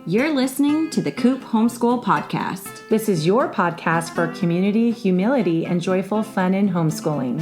You're listening to the Coop Homeschool Podcast. This is your podcast for community, humility, and joyful fun in homeschooling.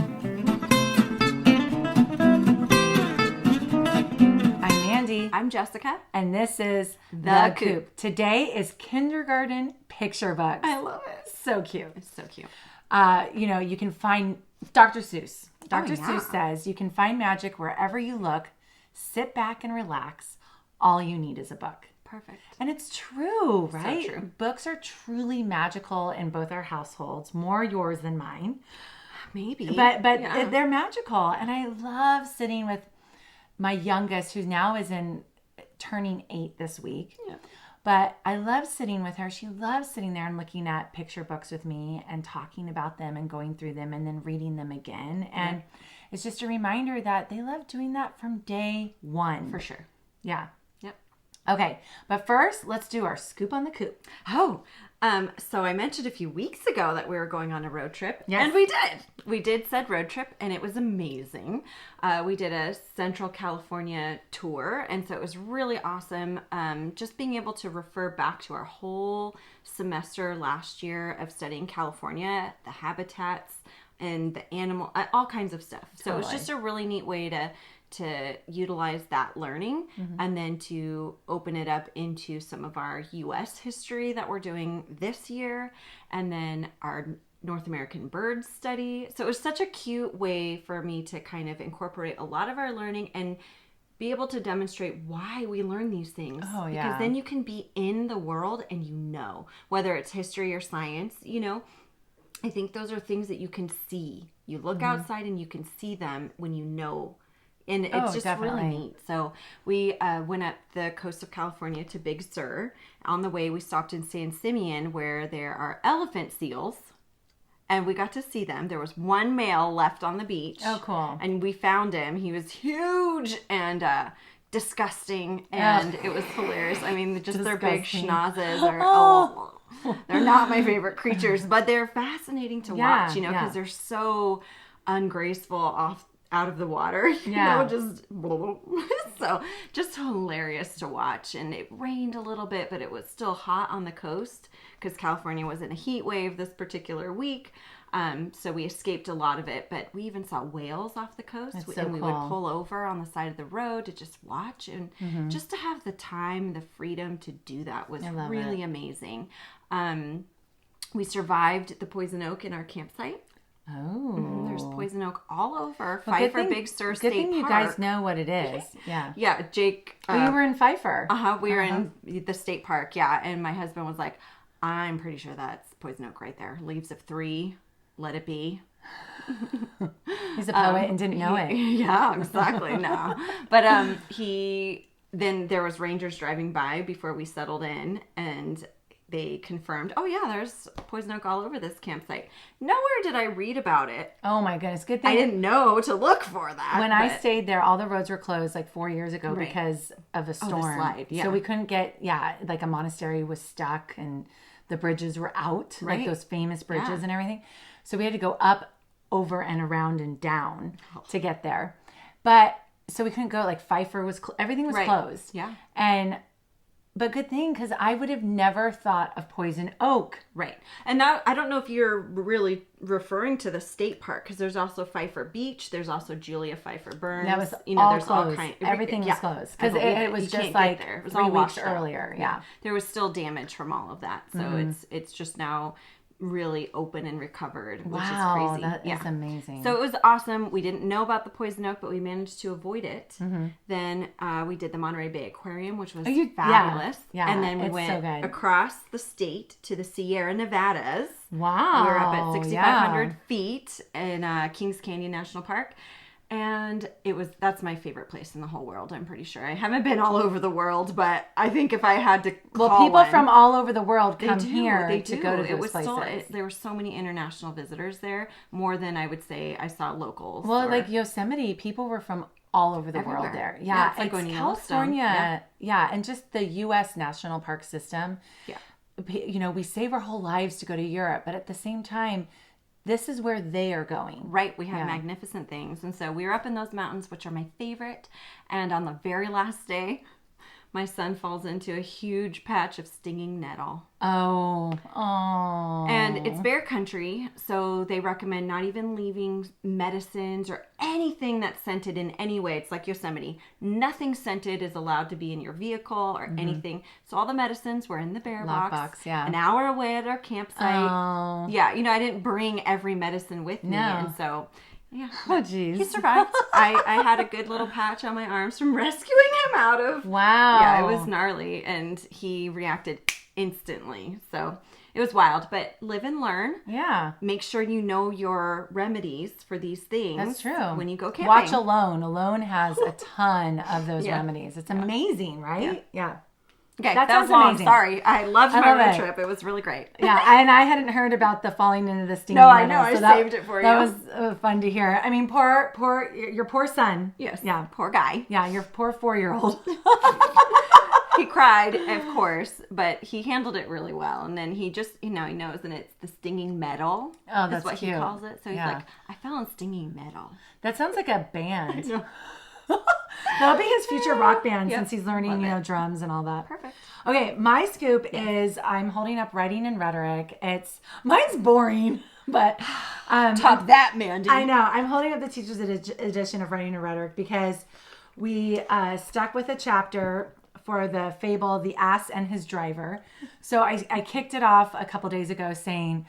I'm Mandy. I'm Jessica. And this is The Coop. Today is kindergarten picture books. I love it. So cute. It's so cute. You can find Dr. Seuss. Dr. yeah. Seuss says you can find magic wherever you look. Sit back and relax. All you need is a book. Perfect. And it's true, right? So true. Books are truly magical in both our households, more yours than mine. Maybe. But Yeah. they're magical. And I love sitting with my youngest, who now is turning 8 this week. Yeah. But I love sitting with her. She loves sitting there and looking at picture books with me and talking about them and going through them and then reading them again. And it's just a reminder that they love doing that from day one. For sure. Yeah. Yep. Okay. But first, let's do our scoop on the coop. So I mentioned a few weeks ago that we were going on a road trip. Yes. And we did. We did said road trip, and it was amazing. We did a Central California tour, and so it was really awesome. Just being able to refer back to our whole semester last year of studying California, the habitats, and the animal, all kinds of stuff. So it was just a really neat way to utilize that learning and then to open it up into some of our U.S. history that we're doing this year, and then our North American bird study. So it was such a cute way for me to kind of incorporate a lot of our learning and be able to demonstrate why we learn these things. Oh, yeah. Because then you can be in the world and whether it's history or science, I think those are things that you can see. You look outside and you can see them when you know. And it's just definitely. really neat. So we went up the coast of California to Big Sur. On the way, we stopped in San Simeon, where there are elephant seals. And we got to see them. There was one male left on the beach. Oh, cool. And we found him. He was huge and disgusting. And it was hilarious. I mean, just their big schnozzes are... they're not my favorite creatures, but they're fascinating to watch, because they're so ungraceful out of the water, just hilarious to watch. And it rained a little bit, but it was still hot on the coast because California was in a heat wave this particular week. So we escaped a lot of it, but we even saw whales off the coast. And we would pull over on the side of the road to just watch, and just to have the time, the freedom to do that was really amazing. We survived the poison oak in our campsite. Oh. There's poison oak all over Pfeiffer Big Sur State Park. Good thing you guys know what it is. Yeah. Yeah, Jake. We were in Pfeiffer. We were in the state park, and my husband was like, I'm pretty sure that's poison oak right there. Leaves of 3, let it be. He's a poet and didn't know it. Yeah, exactly. No. But then there was rangers driving by before we settled in, and they confirmed, there's poison oak all over this campsite. Nowhere did I read about it. Oh my goodness. Good thing. I didn't know to look for that. I stayed there, all the roads were closed like 4 years ago because of a storm. the slide, yeah. So we couldn't get, like a monastery was stuck and the bridges were out, like those famous bridges and everything. So we had to go up, over and around and down to get there. But so we couldn't go, like Pfeiffer was, everything was closed. Yeah. But good thing, because I would have never thought of poison oak. Right. And now, I don't know if you're really referring to the state park, because there's also Pfeiffer Beach. There's also Julia Pfeiffer Burns. That was all there's closed. Everything was closed. Because it was just like it was 3 all weeks washed out. earlier. Yeah. There was still damage from all of that. So it's just now really open and recovered, which is crazy. That is amazing. So it was awesome. We didn't know about the poison oak, but we managed to avoid it. Then we did the Monterey Bay Aquarium, which was fabulous. Yeah, and then we went across the state to the Sierra Nevadas. Wow. We were up at 6,500 feet in Kings Canyon National Park. And that's my favorite place in the whole world, I'm pretty sure. I haven't been all over the world, but I think if I had to people from all over the world come here to go to those places. There were so many international visitors there, more than I would say I saw locals. Well, like Yosemite, people were from all over the world there. Yeah, it's like going to California. Yeah, and just the U.S. national park system. Yeah. We save our whole lives to go to Europe, but at the same time, this is where they are going. Right. We have magnificent things. And so we were up in those mountains, which are my favorite. And on the very last day, my son falls into a huge patch of stinging nettle. Oh. And it's bear country, so they recommend not even leaving medicines or anything that's scented in any way. It's like Yosemite. Nothing scented is allowed to be in your vehicle or anything. So all the medicines were in the bear box. Yeah. An hour away at our campsite. Oh. Yeah, I didn't bring every medicine with me. And so... yeah. Oh, geez. He survived. I had a good little patch on my arms from rescuing him out of. Wow. Yeah, it was gnarly, and he reacted instantly. So it was wild, but live and learn. Yeah. Make sure you know your remedies for these things. That's true. When you go camping. Watch Alone. Alone has a ton of those remedies. It's amazing, right? Yeah. Okay, that was long. Amazing. Sorry. I loved my road trip. It was really great. Yeah, and I hadn't heard about the falling into the stinging nettle. I know. So I saved it for you. That was fun to hear. I mean, your poor son. Yes. Yeah. Poor guy. Yeah, your poor 4-year-old. He cried, of course, but he handled it really well. And then he just, he knows, and it's the stinging metal. Oh, that's what cute. he calls it. So he's like, I fell in stinging metal. That sounds like a band. That'll be his future rock band since he's learning, drums and all that. Perfect. Okay, my scoop is I'm holding up Writing and Rhetoric. Mine's boring, but top that, Mandy. I know. I'm holding up the teacher's edition of Writing and Rhetoric because we stuck with a chapter for the fable, The Ass and His Driver. So I kicked it off a couple days ago saying,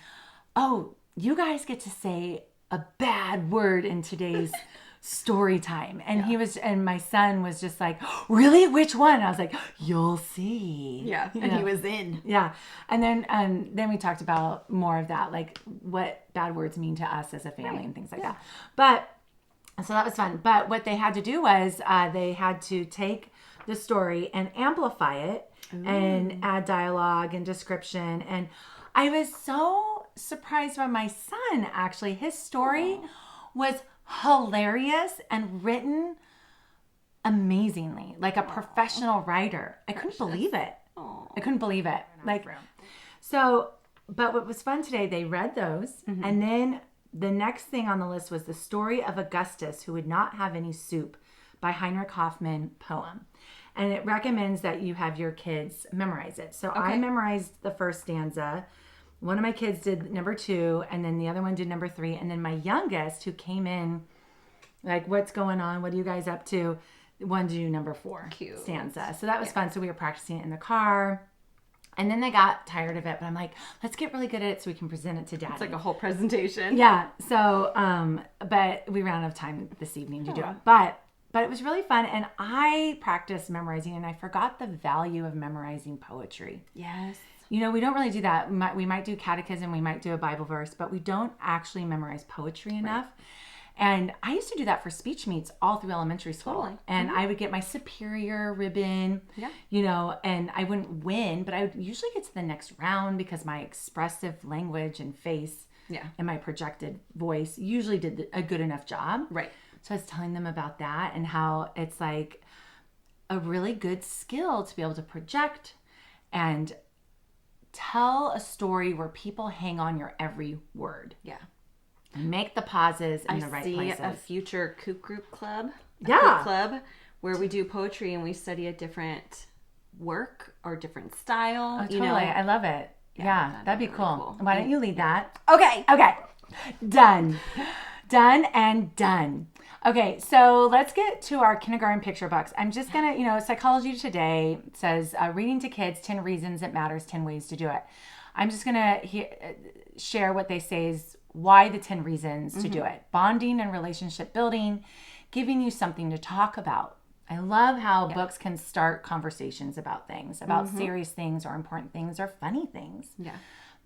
oh, you guys get to say a bad word in today's story time. And my son was just like, really? Which one? And I was like, you'll see. Yeah. And he was in. Yeah. And then we talked about more of that, like what bad words mean to us as a family and things like that. But so that was fun. But what they had to do was they had to take the story and amplify it and add dialogue and description. And I was so surprised by my son, actually. His story was hilarious and written amazingly, like a professional writer. I couldn't believe it. I couldn't believe it. But what was fun today, they read those, and then the next thing on the list was The Story of Augustus Who Would Not Have Any Soup by Heinrich Hoffmann poem. And it recommends that you have your kids memorize it. So I memorized the first stanza. One of my kids did number 2, and then the other one did number 3. And then my youngest, who came in, like, what's going on? What are you guys up to? Wanted to do number 4 stanza. So that was fun. So we were practicing it in the car. And then they got tired of it. But I'm like, let's get really good at it so we can present it to Daddy. It's like a whole presentation. Yeah. So, but we ran out of time this evening to do it. But it was really fun. And I practiced memorizing, and I forgot the value of memorizing poetry. Yes. We don't really do that. We might do catechism, we might do a Bible verse, but we don't actually memorize poetry enough. Right. And I used to do that for speech meets all through elementary school. Totally. And I would get my superior ribbon, and I wouldn't win, but I would usually get to the next round because my expressive language and face and my projected voice usually did a good enough job. Right. So I was telling them about that and how it's like a really good skill to be able to project and tell a story where people hang on your every word. Yeah. Make the pauses in the right places. I see a future Coop group club. Coop club where we do poetry and we study a different work or different style. Oh, totally. I love it. Yeah, that'd be really cool. Why don't you lead that? Okay. Done. Done and done. Okay, so let's get to our kindergarten picture books. I'm just going to, Psychology Today says, reading to kids, 10 reasons it matters, 10 ways to do it. I'm just going to share what they say is why the 10 reasons to do it. Bonding and relationship building, giving you something to talk about. I love how books can start conversations about things, about serious things or important things or funny things. Yeah.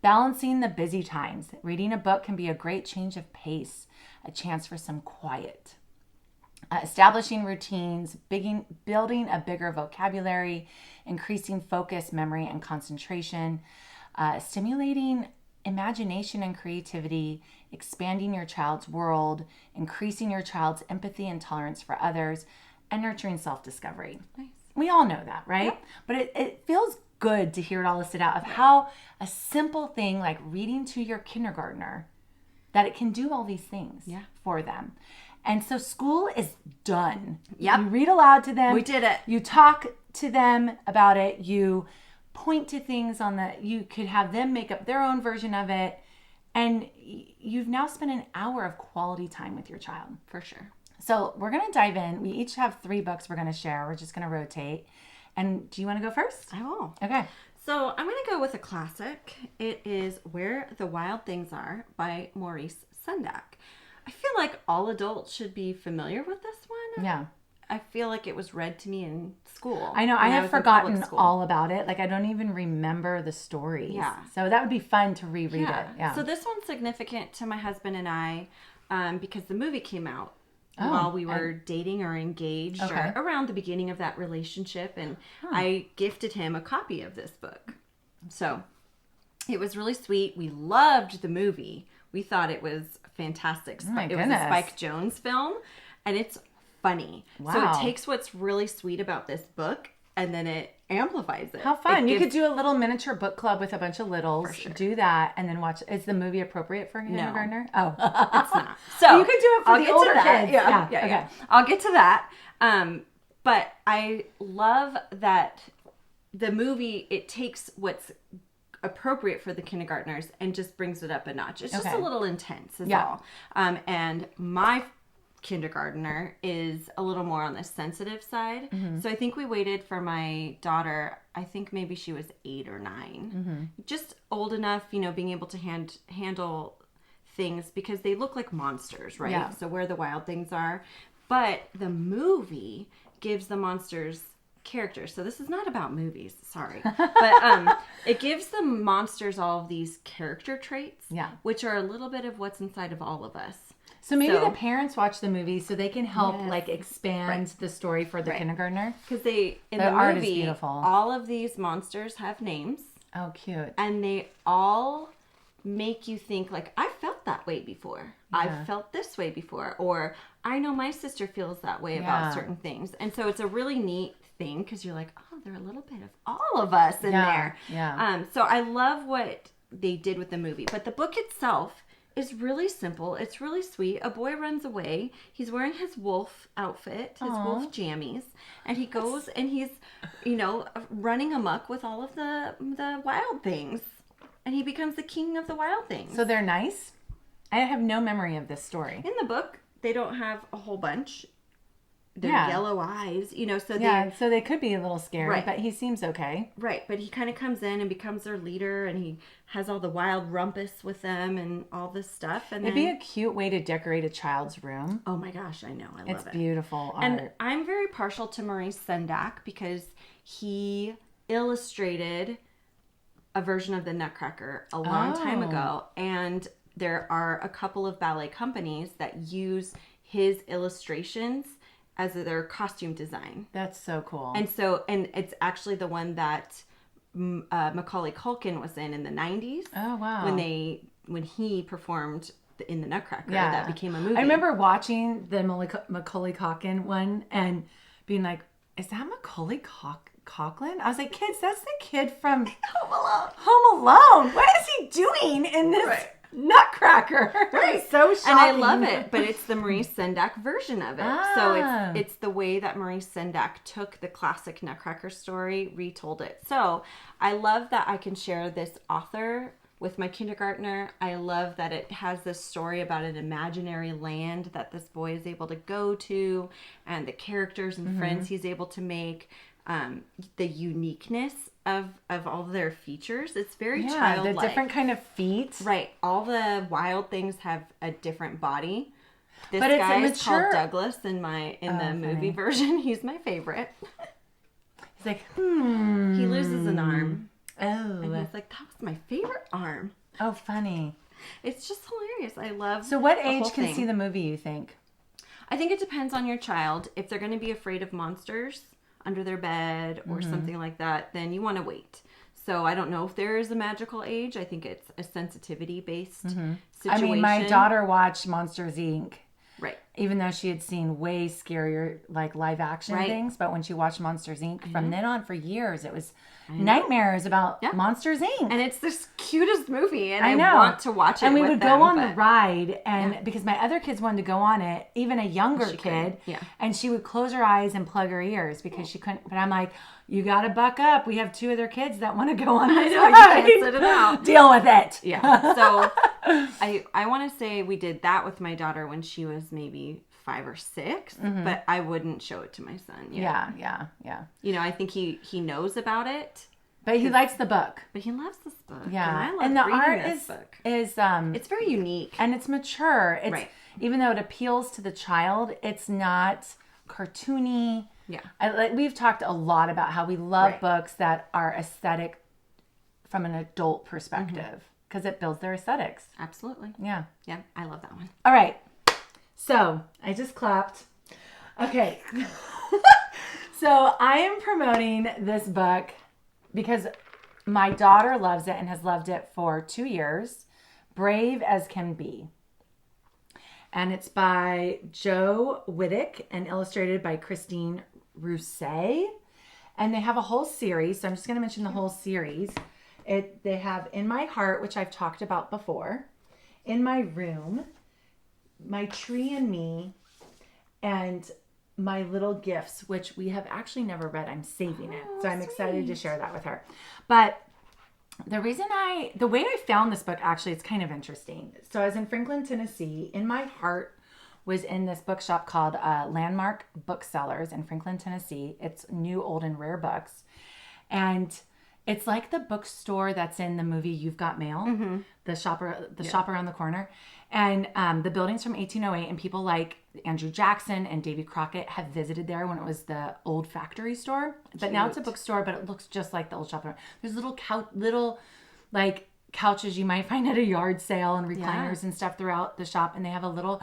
Balancing the busy times. Reading a book can be a great change of pace, a chance for some quiet. Establishing routines, building a bigger vocabulary, increasing focus, memory, and concentration, stimulating imagination and creativity, expanding your child's world, increasing your child's empathy and tolerance for others, and nurturing self-discovery. Nice. We all know that, right? Yep. But it feels good to hear it all listed out of how a simple thing like reading to your kindergartner, that it can do all these things for them. And so school is done. Yep. You read aloud to them. We did it. You talk to them about it. You point to things you could have them make up their own version of it. And you've now spent an hour of quality time with your child. For sure. So we're going to dive in. We each have 3 books we're going to share. We're just going to rotate. And do you want to go first? I will. Okay. So I'm going to go with a classic. It is Where the Wild Things Are by Maurice Sendak. I feel like all adults should be familiar with this one. Yeah. I feel like it was read to me in school. I know. I have forgotten all about it. Like, I don't even remember the stories. Yeah. So that would be fun to reread it. Yeah. So this one's significant to my husband and I because the movie came out while we were dating or engaged or around the beginning of that relationship. And I gifted him a copy of this book. So it was really sweet. We loved the movie. We thought it was fantastic. It was a Spike Jonze film, and it's funny. Wow. So it takes what's really sweet about this book and then it amplifies it. How fun. You could do a little miniature book club with a bunch of littles. Sure. Do that and then watch. Is the movie appropriate for a kindergartner? No. Oh, it's not. So you could do it for the older kids. Yeah. Okay. I'll get to that. But I love that the movie, it takes what's appropriate for the kindergartners and just brings it up a notch. It's just a little intense is all. And my kindergartner is a little more on the sensitive side. Mm-hmm. So I think we waited for my daughter. I think maybe she was 8 or 9. Mm-hmm. Just old enough, being able to handle things because they look like monsters, right? Yeah. So Where the Wild Things Are. But the movie gives the monsters characters. So this is not about movies, sorry. But it gives the monsters all of these character traits, which are a little bit of what's inside of all of us. So maybe the parents watch the movie so they can help expand the story for the kindergartner. Because in the art movie, is beautiful. All of these monsters have names. Oh, cute. And they all make you think like, I felt that way before. Yeah. I've felt this way before. Or I know my sister feels that way about certain things. And so it's a really neat thing because you're like, oh, there are a little bit of all of us in there. Yeah. So I love what they did with the movie. But the book itself is really simple. It's really sweet. A boy runs away. He's wearing his wolf outfit, his wolf jammies, and he goes and he's, running amok with all of the wild things. And he becomes the king of the wild things. So they're nice? I have no memory of this story. In the book, they don't have a whole bunch. They're yellow eyes, so they could be a little scary, but he seems okay. Right, but he kind of comes in and becomes their leader, and he has all the wild rumpus with them and all this stuff. And it'd be a cute way to decorate a child's room. Oh my gosh, I know, I love it. It's beautiful art. And I'm very partial to Maurice Sendak because he illustrated a version of the Nutcracker a long time ago, and there are a couple of ballet companies that use his illustrations as their costume design. That's so cool. And it's actually the one that Macaulay Culkin was in the 90s. Oh, wow. When he performed in the Nutcracker, that became a movie. I remember watching the Macaulay Culkin one and being like, is that Macaulay Culkin? I was like, kids, that's the kid from Home Alone. What is he doing in this Nutcracker? Right. So shocking. And I love it, but it's the Maurice Sendak version of it. So it's the way that Maurice Sendak took the classic Nutcracker story, retold it. So I love that I can share this author with my kindergartner. I love that it has this story about an imaginary land that this boy is able to go to and the characters and friends he's able to make. The uniqueness of all their features. It's very childlike. The different kind of feet. Right. All the wild things have a different body. This guy is called Douglas in the movie version. He's my favorite. He's like, He loses an arm. Oh. And he's like, that was my favorite arm. Oh, funny. It's just hilarious. I love So what age can see the movie, you think? I think it depends on your child. If they're going to be afraid of monsters under their bed or something like that, then you want to wait. So I don't know if there is a magical age. I think it's a sensitivity based situation. I mean, my daughter watched Monsters Inc. Right. Even though she had seen way scarier, like, live action things. But when she watched Monsters, Inc., from then on for years, it was nightmares about Monsters, Inc. And it's the cutest movie, and I know. want to watch it. And we with would them, go on the ride, and because my other kids wanted to go on it, even a younger kid, and she would close her eyes and plug her ears because she couldn't. But I'm like, you got to buck up. We have 2 other kids that want to go on this ride. You can't sit it out. Deal with it. Yeah. So I want to say we did that with my daughter when she was maybe 5 or 6, but I wouldn't show it to my son yet. Yeah. You know, I think he knows about it. But he likes the book. But he loves this book. Yeah. And I love and the reading art this book. is it's very unique. and it's mature. It's even though it appeals to the child, it's not cartoony. Yeah. We've talked a lot about how we love books that are aesthetic from an adult perspective because it builds their aesthetics. Absolutely. Yeah. Yeah, I love that one. All right. So, I just clapped. Okay. So, I am promoting this book because my daughter loves it and has loved it for 2 years. Brave as Can Be. And it's by Joe Whittick and illustrated by Christine Rousset. And they have a whole series. So I'm just going to mention the whole series. They have In My Heart, which I've talked about before. In My Room. My Tree and Me. And My Little Gifts, which we have actually never read. I'm saving it. So I'm excited to share that with her. But the way I found this book, actually, it's kind of interesting. So I was in Franklin, Tennessee. In My Heart was in this bookshop called Landmark Booksellers in Franklin, Tennessee. It's new, old, and rare books. And it's like the bookstore that's in the movie You've Got Mail, the shop around the corner. And the building's from 1808, and people like Andrew Jackson and Davy Crockett have visited there when it was the old factory store. But now it's a bookstore, but it looks just like the old shop. There's little couches you might find at a yard sale and recliners and stuff throughout the shop. And they have a little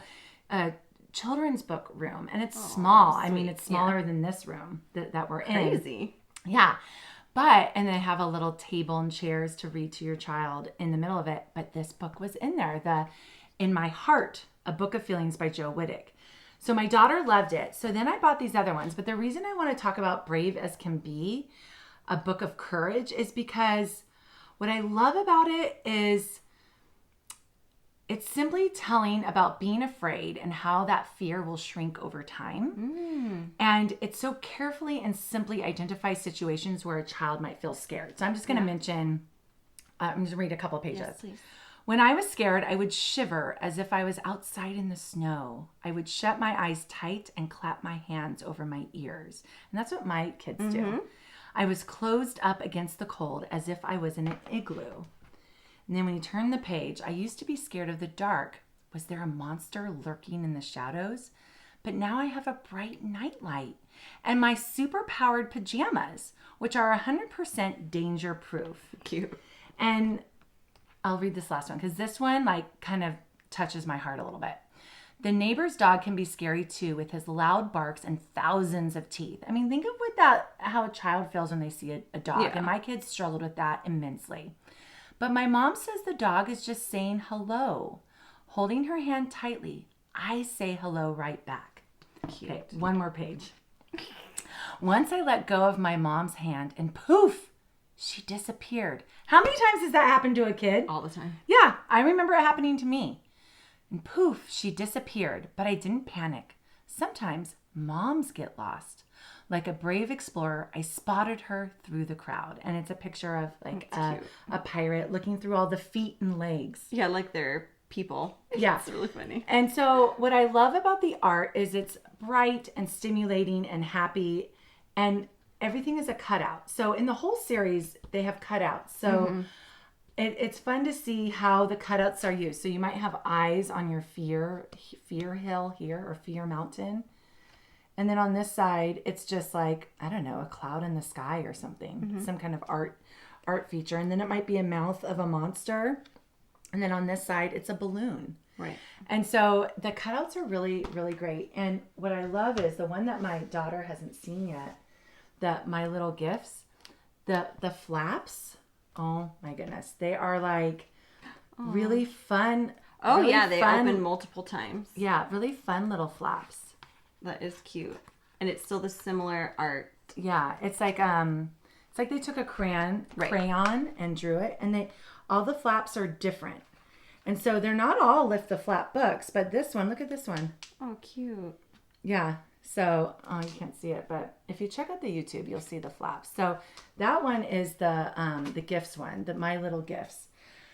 children's book room, and it's small. Sweet. I mean, it's smaller than this room that we're in. Crazy. Yeah. And they have a little table and chairs to read to your child in the middle of it. But this book was in there, In My Heart, A Book of Feelings by Joe Whittick. So my daughter loved it. So then I bought these other ones. But the reason I want to talk about Brave as Can Be, A Book of Courage, is because what I love about it is it's simply telling about being afraid and how that fear will shrink over time. And it so carefully and simply identifies situations where a child might feel scared. So I'm just going to mention, I'm just going to read a couple of pages. Yes, please. When I was scared, I would shiver as if I was outside in the snow. I would shut my eyes tight and clap my hands over my ears. And that's what my kids do. I was closed up against the cold as if I was in an igloo. And then when you turn the page, I used to be scared of the dark. Was there a monster lurking in the shadows? But now I have a bright nightlight and my super-powered pajamas, which are 100% danger-proof. Cute. And I'll read this last one because this one kind of touches my heart a little bit. The neighbor's dog can be scary too with his loud barks and thousands of teeth. I mean, think of how a child feels when they see a dog. Yeah. And my kids struggled with that immensely. But my mom says the dog is just saying hello. Holding her hand tightly, I say hello right back. Cute. Okay, one more page. Once I let go of my mom's hand and poof, she disappeared. How many times has that happened to a kid? All the time. Yeah, I remember it happening to me. And poof, she disappeared, but I didn't panic. Sometimes moms get lost. Like a brave explorer, I spotted her through the crowd. And it's a picture of a pirate looking through all the feet and legs. Yeah, like they're people. Yeah. It's really funny. And so what I love about the art is it's bright and stimulating and happy. And everything is a cutout. So in the whole series, they have cutouts. So it's fun to see how the cutouts are used. So you might have eyes on your fear hill here or fear mountain. And then on this side, it's just like, I don't know, a cloud in the sky or something, some kind of art feature. And then it might be a mouth of a monster. And then on this side, it's a balloon. Right. And so the cutouts are really, really great. And what I love is the one that my daughter hasn't seen yet, My Little Gifts, the flaps. Oh my goodness. They are like really fun. Oh, really yeah, they fun, open multiple times. Yeah, really fun little flaps. That is cute. And it's still the similar art. Yeah, it's like they took a crayon and drew it, and all the flaps are different. And so they're not all lift the flap books, but this one, look at this one. Oh, cute. Yeah. So, you can't see it, but if you check out the YouTube, you'll see the flaps. So that one is the gifts one, the My Little Gifts.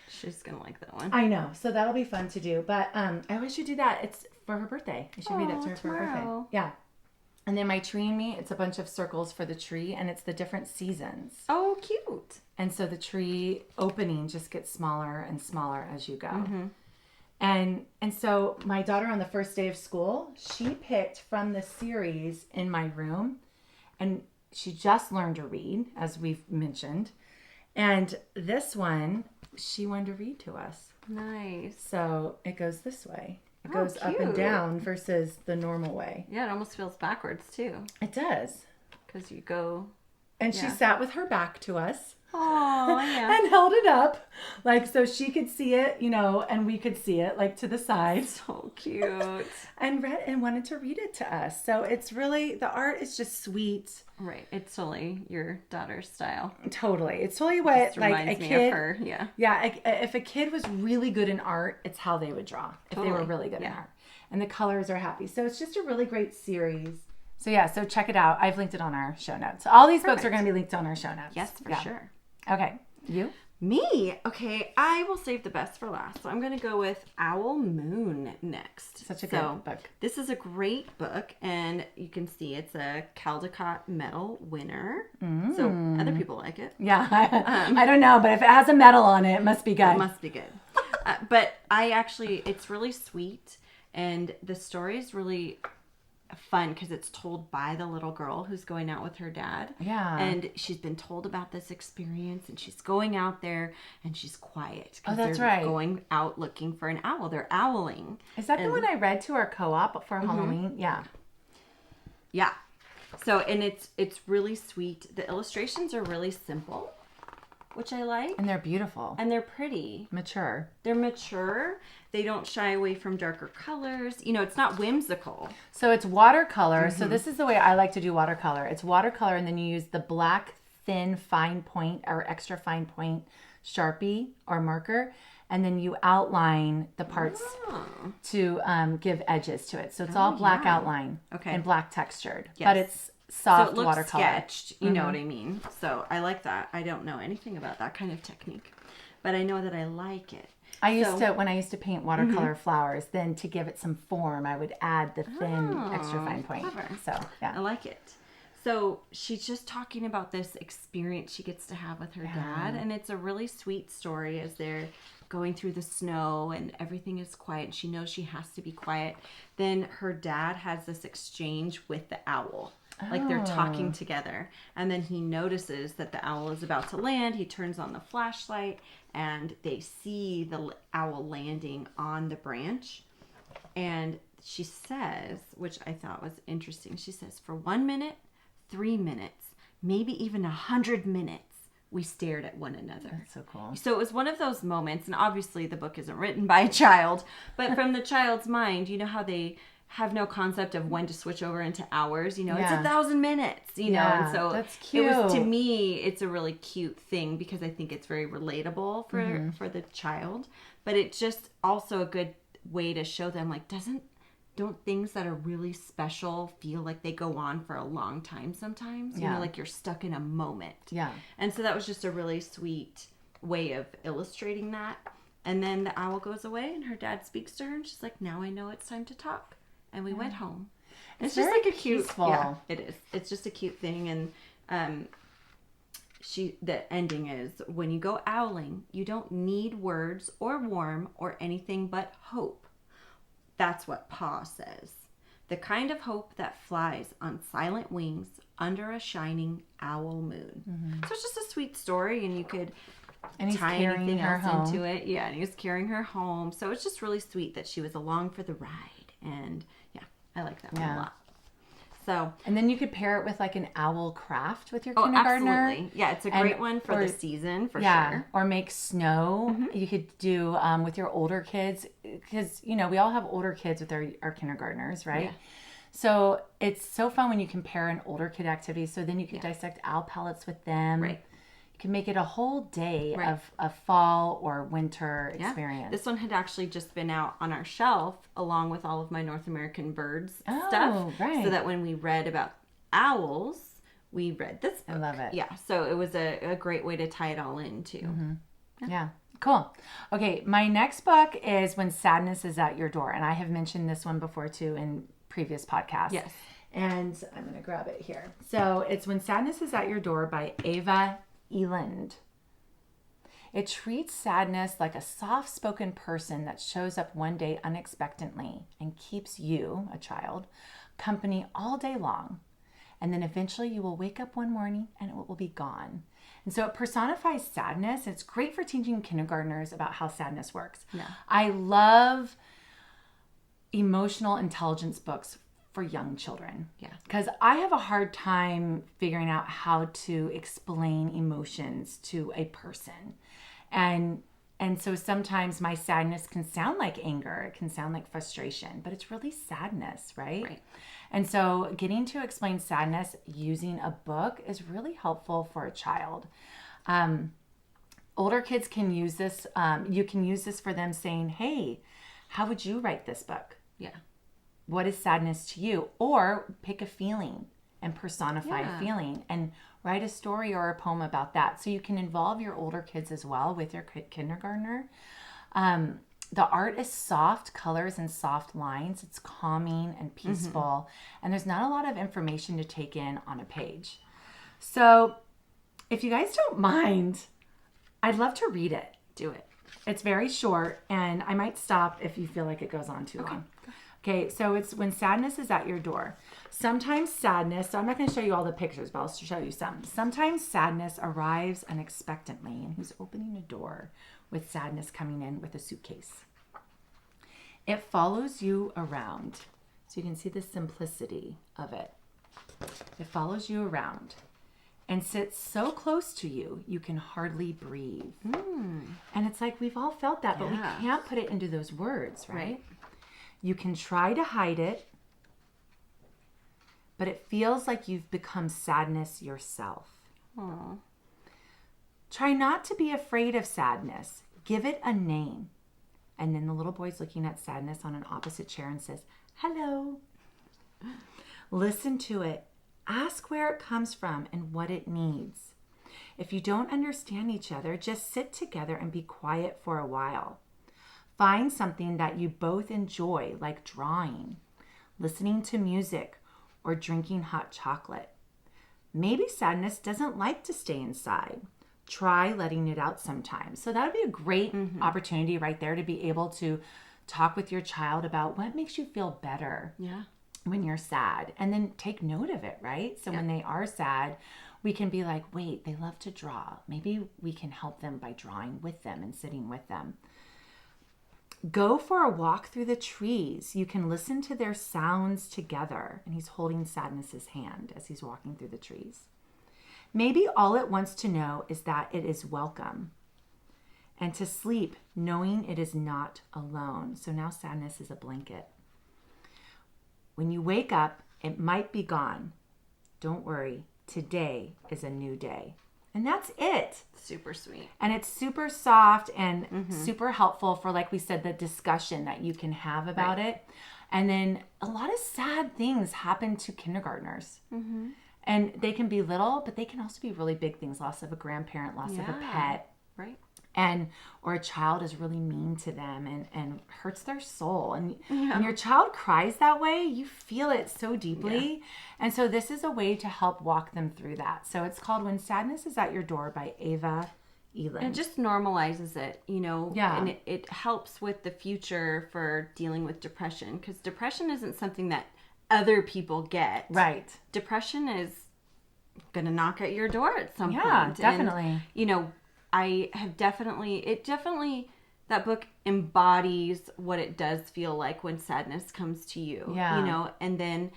She's gonna like that one. I know. So that'll be fun to do. But I always should do that. It's for her birthday. I should read it to her for her birthday. Yeah. And then my tree and me, it's a bunch of circles for the tree, and it's the different seasons. Oh, cute. And so the tree opening just gets smaller and smaller as you go. Mm-hmm. And so my daughter on the first day of school, she picked from the series in my room, and she just learned to read, as we've mentioned. And this one, she wanted to read to us. Nice. So it goes this way. It goes up and down versus the normal way. Yeah, it almost feels backwards too. It does. Because you go... And she sat with her back to us. Oh, yeah. And held it up, like, so she could see it, and we could see it, like, to the side. So cute. And read and wanted to read it to us. So it's really, the art is just sweet. Right. It's totally your daughter's style. Totally. It's totally what, Just like, a reminds me kid. of her. Yeah. Yeah. If a kid was really good in art, it's how they would draw. If they were Totally. really good in Yeah. art. And the colors are happy. So it's just a really great series. So yeah, so check it out. I've linked it on our show notes. All these books are going to be linked on our show notes. Yes, for sure. Okay. You? Me? Okay, I will save the best for last. So I'm going to go with Owl Moon next. Such a good book. This is a great book, and you can see it's a Caldecott Medal winner. So other people like it. Yeah. I don't know, but if it has a medal on it, it must be good. It must be good. But it's really sweet, and the story is really fun because it's told by the little girl who's going out with her dad. Yeah. And she's been told about this experience, and she's going out there and she's quiet. Oh, that's they're right. Going out looking for an owl. They're owling. Is that the one I read to our co-op for Halloween? Yeah. Yeah. So, and it's really sweet. The illustrations are really simple, which I like. And they're beautiful. And they're pretty. Mature. They're mature. They don't shy away from darker colors. It's not whimsical. So it's watercolor. So this is the way I like to do watercolor. It's watercolor, and then you use the black, thin, fine point or extra fine point Sharpie or marker, and then you outline the parts to give edges to it. So it's all black outline and black textured. Yes. But it's soft so it looks watercolor. Sketched, you know what I mean? So I like that. I don't know anything about that kind of technique, but I know that I like it. When I used to paint watercolor flowers, then to give it some form, I would add the thin extra fine point. Clever. So yeah, I like it. So she's just talking about this experience she gets to have with her dad, and it's a really sweet story as they're going through the snow and everything is quiet. She knows she has to be quiet. Then her dad has this exchange with the owl. Like they're talking together. And then he notices that the owl is about to land. He turns on the flashlight and they see the owl landing on the branch. And she says, which I thought was interesting, she says, for 1 minute, 3 minutes, maybe even 100 minutes, we stared at one another. That's so cool. So it was one of those moments, and obviously the book isn't written by a child, but from the child's mind, you know how they have no concept of when to switch over into hours, it's 1,000 minutes, know, and so that's cute. It was, to me, it's a really cute thing because I think it's very relatable for the child, but it's just also a good way to show them, like, don't things that are really special feel like they go on for a long time sometimes? You know, like you're stuck in a moment. Yeah. And so that was just a really sweet way of illustrating that. And then the owl goes away and her dad speaks to her and she's like, now I know it's time to talk. And we went home. And it's just like a cute, peaceful. Yeah, it is. It's just a cute thing. And the ending is, when you go owling, you don't need words or warm or anything but hope. That's what Pa says. The kind of hope that flies on silent wings under a shining owl moon. Mm-hmm. So it's just a sweet story, and you could tie anything else into it. Yeah, and he was carrying her home. So it's just really sweet that she was along for the ride. And yeah, I like that one a lot. So, and then you could pair it with like an owl craft with your kindergartner. Absolutely. Yeah, it's a great one for the season for sure. Or make snow. You could do with your older kids, because we all have older kids with our kindergartners, right? Yeah. So it's so fun when you can pair an older kid activity. So then you could dissect owl pellets with them. Right. You can make it a whole day of a fall or winter experience. This one had actually just been out on our shelf along with all of my North American birds stuff. Right. So that when we read about owls, we read this book. I love it. Yeah. So it was a great way to tie it all in too. Mm-hmm. Yeah. Cool. Okay. My next book is When Sadness is at Your Door. And I have mentioned this one before too in previous podcasts. Yes. And I'm going to grab it here. So it's When Sadness is at Your Door by Ava Eland. It treats sadness like a soft-spoken person that shows up one day unexpectedly and keeps you, a child, company all day long. And then eventually you will wake up one morning and it will be gone. And so it personifies sadness. It's great for teaching kindergartners about how sadness works. Yeah. I love emotional intelligence books for young children. Yeah. Because I have a hard time figuring out how to explain emotions to a person. And so sometimes my sadness can sound like anger. It can sound like frustration, but it's really sadness, right? And so getting to explain sadness using a book is really helpful for a child. Older kids can use this. You can use this for them saying, hey, how would you write this book? Yeah. What is sadness to you? Or pick a feeling and personify a feeling and write a story or a poem about that. So you can involve your older kids as well with your kindergartner. The art is soft colors and soft lines. It's calming and peaceful. And there's not a lot of information to take in on a page. So if you guys don't mind, I'd love to read it. Do it. It's very short, and I might stop if you feel like it goes on too long. Okay, so it's When Sadness is at Your Door. Sometimes sadness, so I'm not going to show you all the pictures, but I'll show you some. Sometimes sadness arrives unexpectedly, and he's opening a door with sadness coming in with a suitcase. It follows you around. So you can see the simplicity of it. It follows you around and sits so close to you, you can hardly breathe. And it's like we've all felt that, but we can't put it into those words, right? You can try to hide it, but it feels like you've become sadness yourself. Aww. Try not to be afraid of sadness. Give it a name. And then the little boy's looking at sadness on an opposite chair and says, hello. Listen to it. Ask where it comes from and what it needs. If you don't understand each other, just sit together and be quiet for a while. Find something that you both enjoy, like drawing, listening to music, or drinking hot chocolate. Maybe sadness doesn't like to stay inside. Try letting it out sometimes. So that would be a great opportunity right there to be able to talk with your child about what makes you feel better when you're sad. And then take note of it, right? So when they are sad, we can be like, wait, they love to draw. Maybe we can help them by drawing with them and sitting with them. Go for a walk through the trees. You can listen to their sounds together. And he's holding Sadness's hand as he's walking through the trees. Maybe all it wants to know is that it is welcome. And to sleep knowing it is not alone. So now Sadness is a blanket. When you wake up, it might be gone. Don't worry. Today is a new day. And that's it. Super sweet. And it's super soft and super helpful for, like we said, the discussion that you can have about it. And then a lot of sad things happen to kindergartners. And they can be little, but they can also be really big things. Loss of a grandparent, loss of a pet. Right. Or a child is really mean to them and hurts their soul. And when your child cries that way, you feel it so deeply. And so this is a way to help walk them through that. So it's called When Sadness is at Your Door by Ava Eland. And it just normalizes it, you know. Yeah. And it helps with the future for dealing with depression. Because depression isn't something that other people get. Right. Depression is going to knock at your door at some point. Yeah, definitely. And, you know, I have definitely, that book embodies what it does feel like when sadness comes to you, you know, and then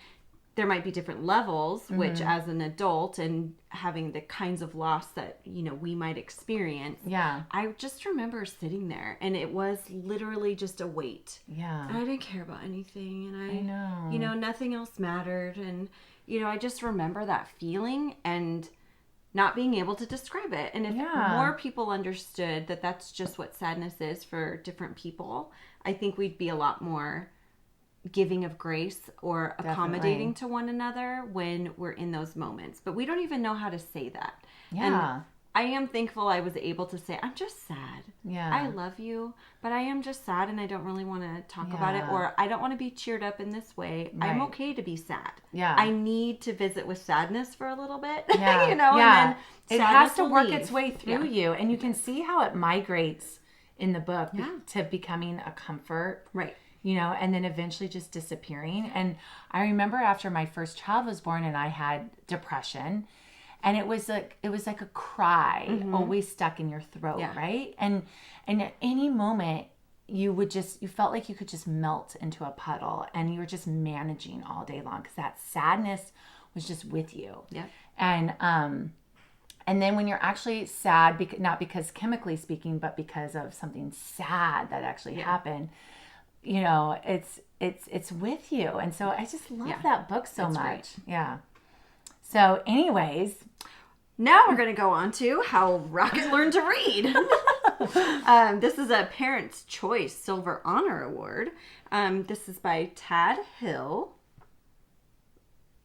there might be different levels, which as an adult and having the kinds of loss that, we might experience. Yeah. I just remember sitting there and it was literally just a weight. Yeah. And I didn't care about anything. And I know. Nothing else mattered. And, I just remember that feeling and not being able to describe it. And if more people understood that that's just what sadness is for different people, I think we'd be a lot more giving of grace or accommodating to one another when we're in those moments. But we don't even know how to say that. Yeah. And I am thankful I was able to say, I'm just sad. Yeah. I love you, but I am just sad and I don't really want to talk about it, or I don't want to be cheered up in this way. Right. I'm okay to be sad. Yeah. I need to visit with sadness for a little bit. Yeah. And then it has to work its way through you. And you can see how it migrates in the book to becoming a comfort. Right. And then eventually just disappearing. And I remember after my first child was born and I had depression, and it was like a cry always stuck in your throat, right? And at any moment you felt like you could just melt into a puddle, and you were just managing all day long because that sadness was just with you. Yeah. And then when you're actually sad, not because chemically speaking, but because of something sad that actually happened, it's with you. And so I just love that book so much. Great. Yeah. So anyways, now we're going to go on to how Rocket learned to read. This is a Parents' Choice Silver Honor Award. This is by Tad Hill.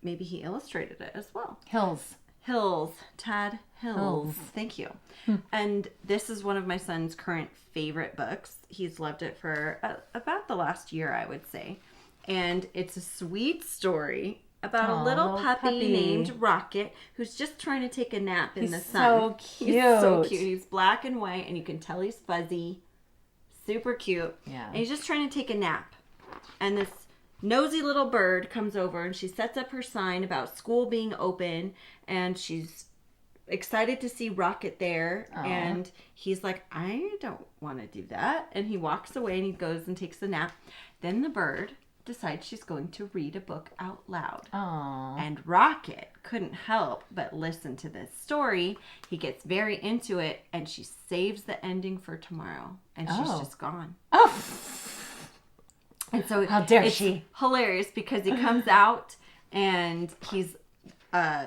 Maybe he illustrated it as well. Tad Hills. Thank you. And this is one of my son's current favorite books. He's loved it for about the last year, I would say. And it's a sweet story about a little puppy named Rocket who's just trying to take a nap in the sun. So cute. He's so cute. He's black and white, and you can tell he's fuzzy. Super cute. Yeah. And he's just trying to take a nap. And this nosy little bird comes over, and she sets up her sign about school being open, and she's excited to see Rocket there. Aww. And he's like, I don't want to do that. And he walks away and he goes and takes a nap. Then the bird decides she's going to read a book out loud. Aww. And Rocket couldn't help but listen to this story. He gets very into it, and she saves the ending for tomorrow. And she's just gone. Oh. And so how dare she? Hilarious because he comes out and he's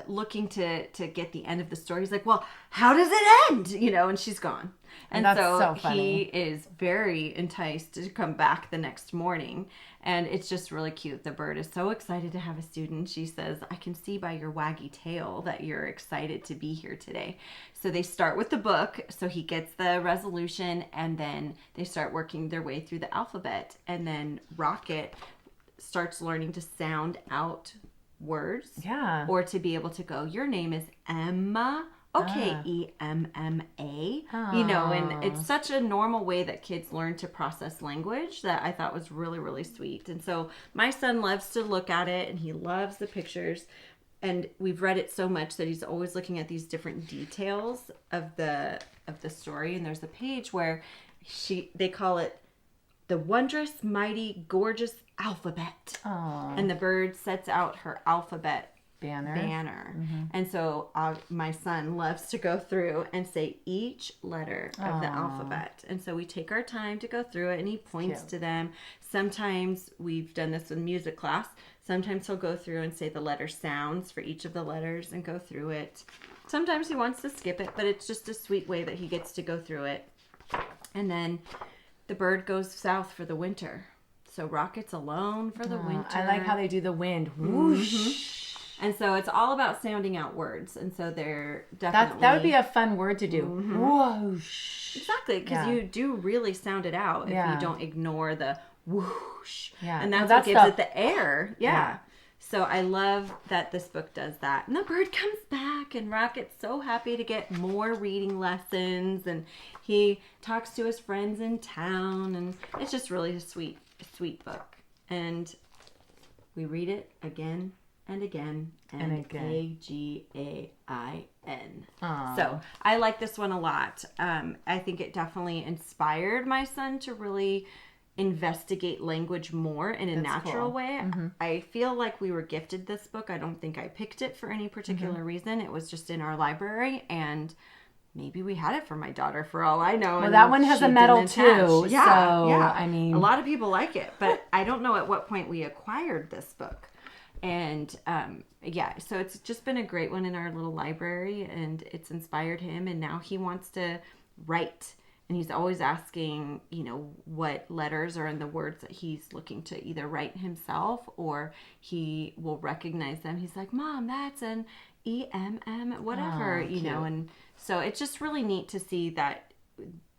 looking to get the end of the story. He's like, well, how does it end? And she's gone. And so he is very enticed to come back the next morning. And it's just really cute. The bird is so excited to have a student. She says, I can see by your waggy tail that you're excited to be here today. So they start with the book. So he gets the resolution, and then they start working their way through the alphabet. And then Rocket starts learning to sound out words. Yeah. Or to be able to go, your name is Emma. Okay, EMMA. And it's such a normal way that kids learn to process language that I thought was really, really sweet. And so my son loves to look at it, and he loves the pictures. And we've read it so much that he's always looking at these different details of the story. And there's a page where they call it the wondrous, mighty, gorgeous alphabet. Aww. And the bird sets out her alphabet banner. Mm-hmm. And so my son loves to go through and say each letter of the alphabet. And so we take our time to go through it, and he points to them. Sometimes we've done this in music class. Sometimes he'll go through and say the letter sounds for each of the letters and go through it. Sometimes he wants to skip it, but it's just a sweet way that he gets to go through it. And then the bird goes south for the winter. So Rocket's alone for the winter. I like how they do the wind. Whoosh. Mm-hmm. And so it's all about sounding out words. And so they're definitely... That would be a fun word to do. Mm-hmm. Whoosh. Exactly, because you do really sound it out if you don't ignore the whoosh. Yeah. And that's what gives it the air. Yeah. So I love that this book does that. And the bird comes back, and Rocket's so happy to get more reading lessons. And he talks to his friends in town. And it's just really a sweet book. And we read it again and again and again. AGAIN. So I like this one a lot. I think it definitely inspired my son to really investigate language more in a natural way. I feel like we were gifted this book. I don't think I picked it for any particular reason. It was just in our library, and maybe we had it for my daughter for all I know. Well, that one has a medal too. Yeah, so, yeah. I mean, a lot of people like it, but I don't know at what point we acquired this book. And so it's just been a great one in our little library, and it's inspired him, and now he wants to write. And he's always asking, what letters are in the words that he's looking to either write himself, or he will recognize them. He's like, Mom, that's an EMM, whatever, know. And so it's just really neat to see that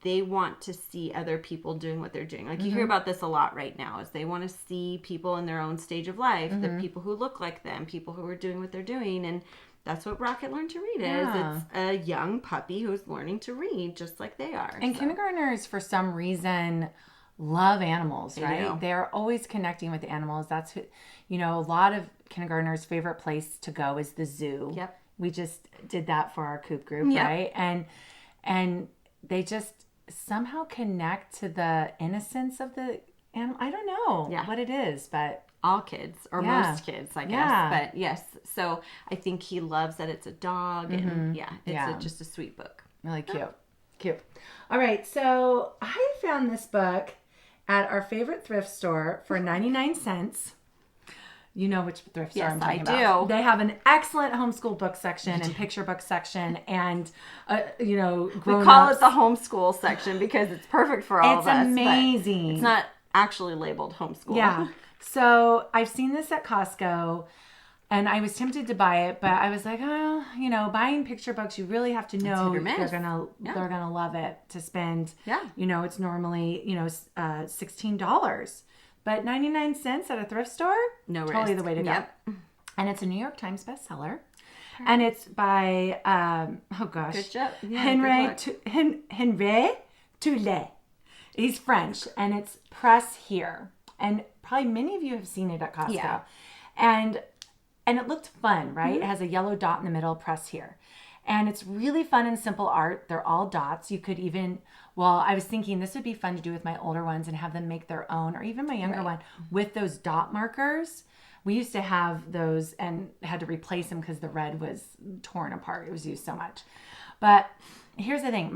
they want to see other people doing what they're doing. Like you hear about this a lot right now, is they want to see people in their own stage of life, the people who look like them, people who are doing what they're doing. And that's what Rocket Learn to Read is. It's a young puppy who's learning to read just like they are. And kindergartners, for some reason, love animals, right? do. They're always connecting with animals. That's who, a lot of kindergartners' favorite place to go is the zoo. Yep. We just did that for our Coop group, right? And they just somehow connect to the innocence of the animal. I don't know what it is, but all kids, or most kids, I guess. But yes, so I think he loves that it's a dog, and it's just a sweet book. Really cute. Cute. All right, so I found this book at our favorite thrift store for 99 cents. You know which thrift store I'm talking about. I do. They have an excellent homeschool book section and picture book section, and we call it the homeschool section because it's perfect for all of us. It's amazing. It's not actually labeled homeschool. Yeah. So I've seen this at Costco, and I was tempted to buy it, but I was like, buying picture books, you really have to know they're gonna love it to spend. Yeah. It's normally $16. But 99 cents at a thrift store? Totally the way to go. Yep. And it's a New York Times bestseller. And it's by, Good job. Yeah, Henri Toulet. He's French, and it's Press Here. And probably many of you have seen it at Costco. Yeah. And it looked fun, right? It has a yellow dot in the middle, Press Here. And it's really fun and simple art. They're all dots. You could even, I was thinking this would be fun to do with my older ones and have them make their own, or even my younger one, with those dot markers. We used to have those and had to replace them because the red was torn apart. It was used so much. But here's the thing.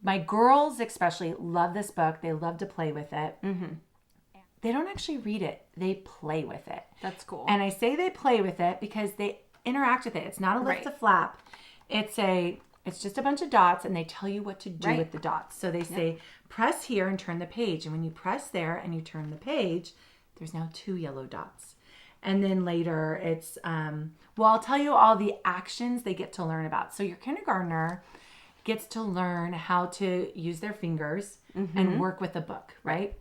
My girls especially love this book. They love to play with it. Mm-hmm. They don't actually read it. They play with it. That's cool. And I say they play with it because they interact with it. It's not a lift to flap. It's just a bunch of dots, and they tell you what to do with the dots. So they say, press here and turn the page. And when you press there and you turn the page, there's now 2 yellow dots. And then later it's, I'll tell you all the actions they get to learn about. So your kindergartner gets to learn how to use their fingers and work with a book, right?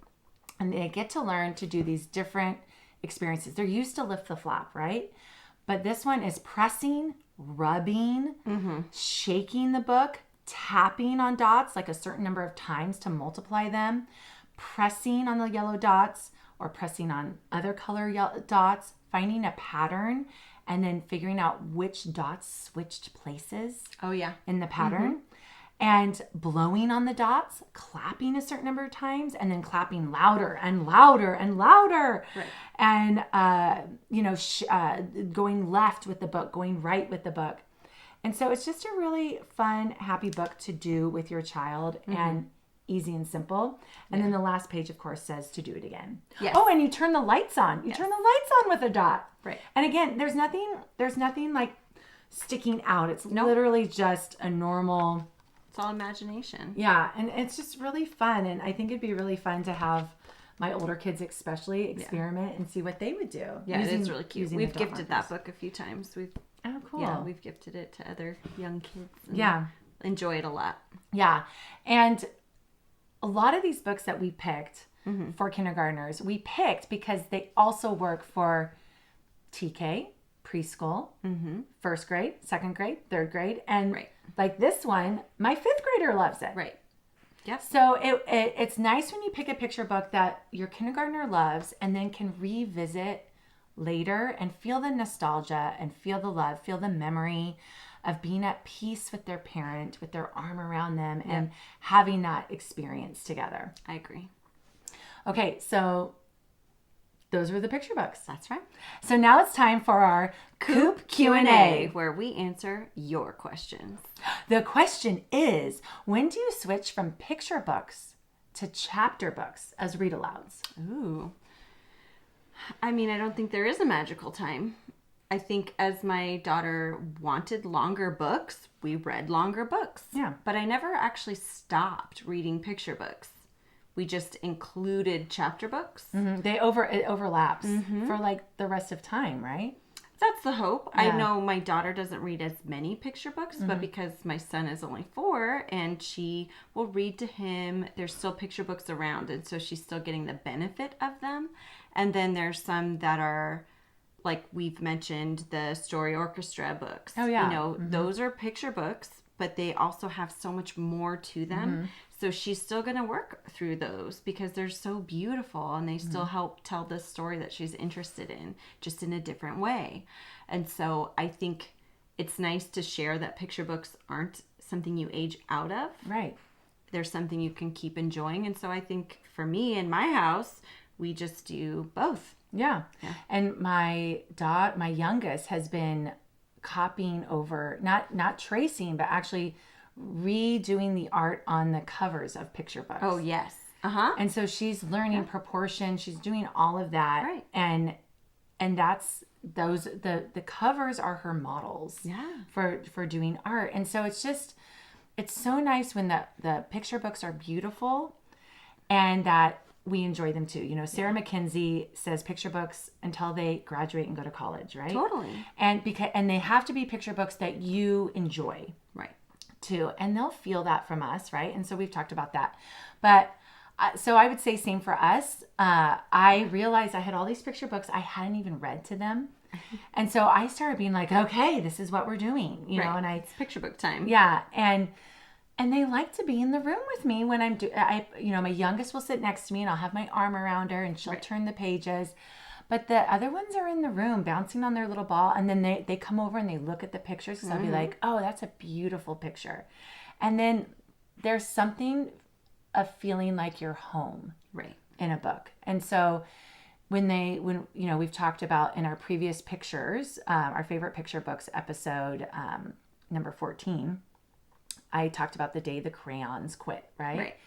And they get to learn to do these different experiences. They're used to lift the flap, right? But this one is pressing, rubbing, shaking the book, tapping on dots like a certain number of times to multiply them, pressing on the yellow dots or pressing on other color dots, finding a pattern, and then figuring out which dots switched places in the pattern, and blowing on the dots, clapping a certain number of times, and then clapping louder and louder and louder. Right. And, going left with the book, going right with the book. And so it's just a really fun, happy book to do with your child and easy and simple. And then the last page, of course, says to do it again. Yes. Oh, and you turn the lights on. You turn the lights on with a dot. Right. And again, there's nothing like sticking out. It's literally just a normal... It's all imagination. Yeah, and it's just really fun. And I think it'd be really fun to have my older kids especially experiment and see what they would do. Yeah, it's really cute. We've gifted that book a few times. Oh, cool. Yeah, we've gifted it to other young kids. And enjoy it a lot. Yeah, and a lot of these books that we picked for kindergartners, we picked because they also work for TK, preschool, first grade, second grade, third grade, and like this one, my 5th grader loves it. Right. Yep. So it's nice when you pick a picture book that your kindergartner loves and then can revisit later and feel the nostalgia and feel the love, feel the memory of being at peace with their parent, with their arm around them, and having that experience together. I agree. Okay, so those were the picture books. That's right. So now it's time for our Coop Q A, where we answer your questions. The question is, when do you switch from picture books to chapter books as read-alouds? Ooh. I mean, I don't think there is a magical time. I think as my daughter wanted longer books, we read longer books. Yeah. But I never actually stopped reading picture books. We just included chapter books. Mm-hmm. It overlaps for like the rest of time, right? That's the hope. Yeah. I know my daughter doesn't read as many picture books, but because my son is only 4 and she will read to him, there's still picture books around. And so she's still getting the benefit of them. And then there's some that are, like we've mentioned, the story orchestra books. Oh, yeah. You know, those are picture books, but they also have so much more to them. So she's still going to work through those because they're so beautiful and they still help tell the story that she's interested in, just in a different way. And so I think it's nice to share that picture books aren't something you age out of. Right. They're something you can keep enjoying. And so I think for me in my house, we just do both. Yeah. And my youngest has been copying over, not tracing, but actually redoing the art on the covers of picture books. Oh, yes. Uh-huh. And so she's learning proportion. She's doing all of that. Right. And that's the covers are her models for doing art. And so it's so nice when the picture books are beautiful and that we enjoy them too. You know, Sarah McKenzie says picture books until they graduate and go to college, right? Totally. And they have to be picture books that you enjoy. Right. Too, and they'll feel that from us, right? And so we've talked about that. But so I would say same for us. I realized I had all these picture books I hadn't even read to them. And so I started being like, okay, this is what we're doing, you know, and it's picture book time. Yeah. And they like to be in the room with me when my youngest will sit next to me and I'll have my arm around her and she'll turn the pages. But the other ones are in the room bouncing on their little ball. And then they come over and they look at the pictures because I'll be like, oh, that's a beautiful picture. And then there's something of feeling like you're home in a book. And so when we've talked about in our previous pictures, our favorite picture books episode, number 14, I talked about the day the crayons quit, right?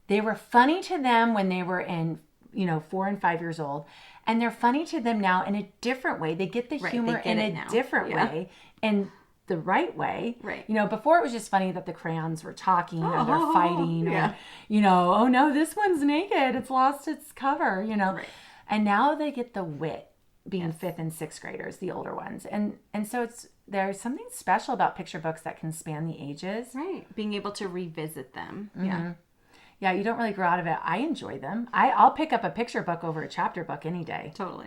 They were funny to them when they were in 4 and 5 years old. And they're funny to them now in a different way. They get the humor in a different way, in the right way. Right. You know, before it was just funny that the crayons were talking or they're fighting or, oh no, this one's naked. It's lost its cover, Right. And now they get the wit being 5th and 6th graders, the older ones. And so there's something special about picture books that can span the ages. Right. Being able to revisit them. Mm-hmm. Yeah. Yeah, you don't really grow out of it. I enjoy them. I'll pick up a picture book over a chapter book any day. Totally.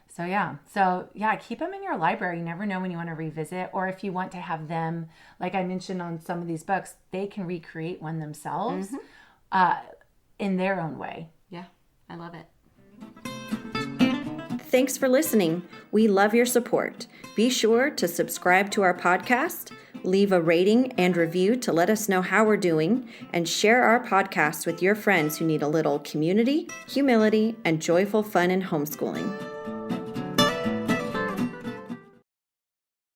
So yeah, keep them in your library. You never know when you want to revisit, or if you want to have them, like I mentioned on some of these books, they can recreate one themselves in their own way. Yeah, I love it. Thanks for listening. We love your support. Be sure to subscribe to our podcast, leave a rating and review to let us know how we're doing, and share our podcast with your friends who need a little community, humility, and joyful fun in homeschooling.